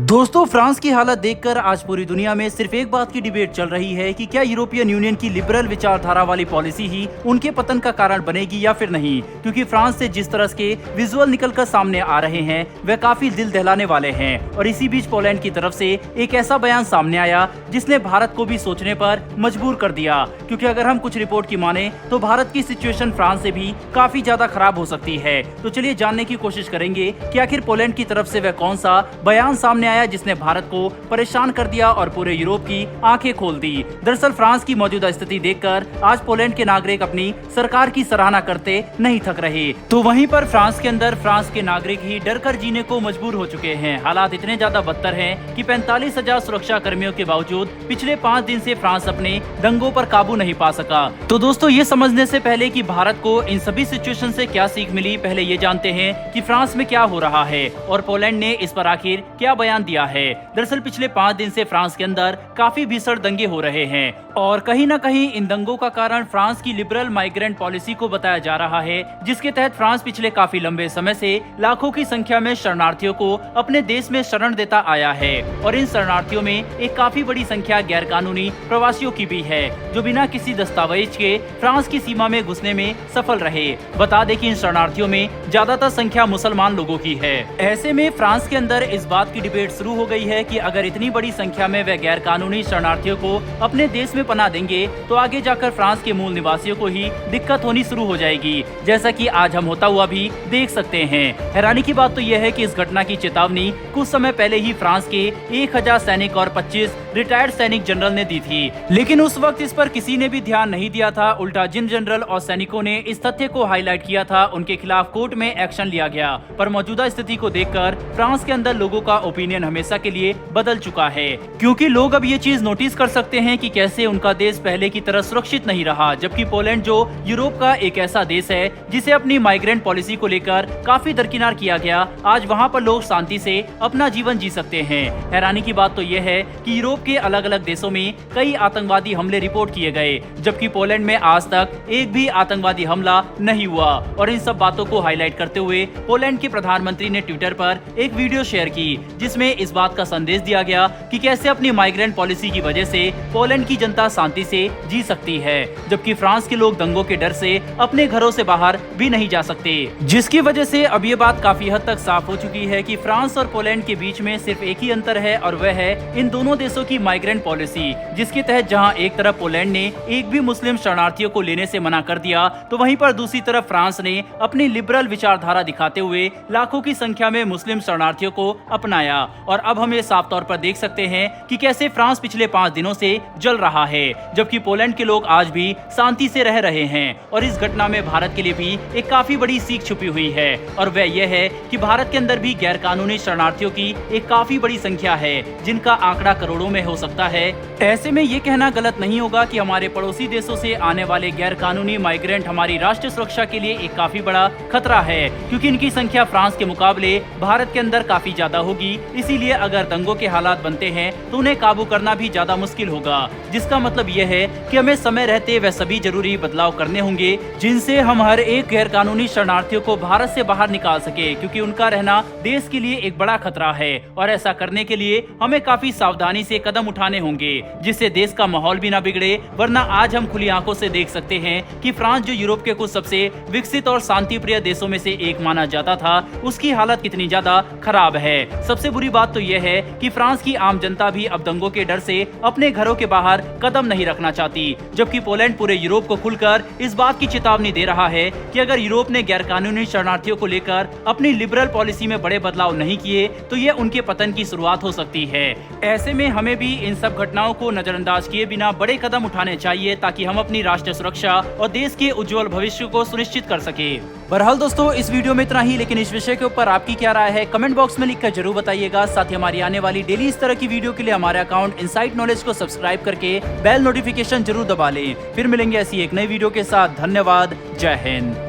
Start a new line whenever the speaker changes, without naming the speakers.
दोस्तों, फ्रांस की हालत देखकर आज पूरी दुनिया में सिर्फ एक बात की डिबेट चल रही है कि क्या यूरोपियन यूनियन की लिबरल विचारधारा वाली पॉलिसी ही उनके पतन का कारण बनेगी या फिर नहीं। क्योंकि फ्रांस से जिस तरह के विजुअल निकलकर सामने आ रहे हैं वह काफी दिल दहलाने वाले हैं। और इसी बीच पोलैंड की तरफ से एक ऐसा बयान सामने आया जिसने भारत को भी सोचने पर मजबूर कर दिया। क्योंकि अगर हम कुछ रिपोर्ट की माने तो भारत की सिचुएशन फ्रांस से भी काफी ज्यादा खराब हो सकती है। तो चलिए जानने की कोशिश करेंगे कि आखिर पोलैंड की तरफ से वह कौन सा बयान सामने आया जिसने भारत को परेशान कर दिया और पूरे यूरोप की आंखें खोल दी। दरअसल फ्रांस की मौजूदा स्थिति देखकर आज पोलैंड के नागरिक अपनी सरकार की सराहना करते नहीं थक रहे। तो वहीं पर फ्रांस के अंदर फ्रांस के नागरिक ही डर कर जीने को मजबूर हो चुके हैं। हालात इतने ज्यादा बदतर हैं कि 45,000 सुरक्षा कर्मियों के बावजूद पिछले 5 दिन से फ्रांस अपने दंगों पर काबू नहीं पा सका। तो दोस्तों, ये समझने से पहले कि भारत को इन सभी सिचुएशन से क्या सीख मिली, पहले ये जानते हैं कि फ्रांस में क्या हो रहा है और पोलैंड ने इस पर आखिर क्या बयान दिया है। दरअसल पिछले 5 दिन से फ्रांस के अंदर काफी भीषण दंगे हो रहे हैं और कहीं न कहीं इन दंगों का कारण फ्रांस की लिबरल माइग्रेंट पॉलिसी को बताया जा रहा है, जिसके तहत फ्रांस पिछले काफी लंबे समय से लाखों की संख्या में शरणार्थियों को अपने देश में शरण देता आया है। और इन शरणार्थियों में एक काफी बड़ी संख्या गैर कानूनी प्रवासियों की भी है जो बिना किसी दस्तावेज के फ्रांस की सीमा में घुसने में सफल रहे। बता दें कि इन शरणार्थियों में ज्यादातर संख्या मुसलमान लोगों की है। ऐसे में फ्रांस के अंदर इस बात की डिबेट शुरू हो गई है कि अगर इतनी बड़ी संख्या में वे गैर कानूनी शरणार्थियों को अपने देश में पनाह देंगे तो आगे जाकर फ्रांस के मूल निवासियों को ही दिक्कत होनी शुरू हो जाएगी, जैसा कि आज हम होता हुआ भी देख सकते हैं। हैरानी की बात तो यह है कि इस घटना की चेतावनी कुछ समय पहले ही फ्रांस के 1000 सैनिक और 25 रिटायर्ड सैनिक जनरल ने दी थी, लेकिन उस वक्त इस पर किसी ने भी ध्यान नहीं दिया था। उल्टा जिन जनरल और सैनिकों ने इस तथ्य को हाईलाइट किया था उनके खिलाफ कोर्ट में एक्शन लिया गया। पर मौजूदा स्थिति को देखकर फ्रांस के अंदर लोगों का ओपिनियन हमेशा के लिए बदल चुका है, क्योंकि लोग अब ये चीज नोटिस कर सकते हैं कि कैसे उनका देश पहले की तरह सुरक्षित नहीं रहा। जबकि पोलैंड जो यूरोप का एक ऐसा देश है जिसे अपनी माइग्रेंट पॉलिसी को लेकर काफी दरकिनार किया गया, आज वहाँ पर लोग शांति से अपना जीवन जी सकते हैं। हैरानी की बात तो यह है कि यूरोप के अलग अलग देशों में कई आतंकवादी हमले रिपोर्ट किए गए, जबकि पोलैंड में आज तक एक भी आतंकवादी हमला नहीं हुआ। और इन सब बातों को हाईलाइट करते हुए पोलैंड के प्रधानमंत्री ने ट्विटर पर एक वीडियो शेयर की जिसमें इस बात का संदेश दिया गया कि कैसे अपनी माइग्रेंट पॉलिसी की वजह से पोलैंड की जनता शांति से जी सकती है, जबकि फ्रांस के लोग दंगों के डर से अपने घरों से बाहर भी नहीं जा सकते। जिसकी वजह से अब ये बात काफी हद तक साफ हो चुकी है कि फ्रांस और पोलैंड के बीच में सिर्फ एक ही अंतर है और वह है इन दोनों देशों की माइग्रेंट पॉलिसी, जिसके तहत जहां एक तरफ पोलैंड ने एक भी मुस्लिम शरणार्थियों को लेने से मना कर दिया, तो वहीं पर दूसरी तरफ फ्रांस ने अपनी लिबरल विचारधारा दिखाते हुए लाखों की संख्या में मुस्लिम शरणार्थियों को अपनाया। और अब हम ये साफ तौर पर देख सकते हैं कि कैसे फ्रांस पिछले 5 दिनों से जल रहा है, जबकि पोलैंड के लोग आज भी शांति से रह रहे हैं। और इस घटना में भारत के लिए भी एक काफी बड़ी सीख छुपी हुई है और वह यह है कि भारत के अंदर भी गैर कानूनी शरणार्थियों की एक काफी बड़ी संख्या है जिनका आंकड़ा करोड़ों में हो सकता है। ऐसे में ये कहना गलत नहीं होगा कि हमारे पड़ोसी देशों से आने वाले गैर कानूनी माइग्रेंट हमारी राष्ट्रीय सुरक्षा के लिए एक काफी बड़ा खतरा है, क्योंकि इनकी संख्या फ्रांस के मुकाबले भारत के अंदर काफी ज्यादा होगी। इसीलिए अगर दंगों के हालात बनते हैं तो उन्हें काबू करना भी ज्यादा मुश्किल होगा, जिसका मतलब यह है कि हमें समय रहते वह सभी जरूरी बदलाव करने होंगे जिनसे हम हर एक गैर कानूनी शरणार्थियों को भारत से बाहर निकाल सके, क्योंकि उनका रहना देश के लिए एक बड़ा खतरा है। और ऐसा करने के लिए हमें काफी सावधानी से कदम उठाने होंगे जिससे देश का माहौल भी ना बिगड़े। वरना आज हम खुली आंखों से देख सकते हैं कि फ्रांस जो यूरोप के कुछ सबसे विकसित और शांति प्रिय देशों में से एक माना जाता था, उसकी हालत कितनी ज्यादा खराब है। सबसे बुरी बात तो यह है कि फ्रांस की आम जनता भी अब दंगों के डर से अपने घरों के बाहर कदम नहीं रखना चाहती, जबकि पोलैंड पूरे यूरोप को खुलकर इस बात की चेतावनी दे रहा है कि अगर यूरोप ने गैर कानूनी शरणार्थियों को लेकर अपनी लिबरल पॉलिसी में बड़े बदलाव नहीं किए तो ये उनके पतन की शुरुआत हो सकती है। ऐसे में हमें भी इन सब घटनाओं को नजरअंदाज किए बिना बड़े कदम उठाने चाहिए ताकि हम अपनी राष्ट्रीय सुरक्षा और देश के उज्जवल भविष्य को सुनिश्चित कर सके। बहरहाल दोस्तों, इस वीडियो में इतना ही, लेकिन इस विषय के ऊपर आपकी क्या राय है कमेंट बॉक्स में लिखकर जरूर बताइएगा। साथ ही हमारी आने वाली डेली इस तरह की वीडियो के लिए हमारे अकाउंट इनसाइट नॉलेज को सब्सक्राइब करके बेल नोटिफिकेशन जरूर दबा लें। फिर मिलेंगे ऐसी एक नई वीडियो के साथ। धन्यवाद। जय हिंद।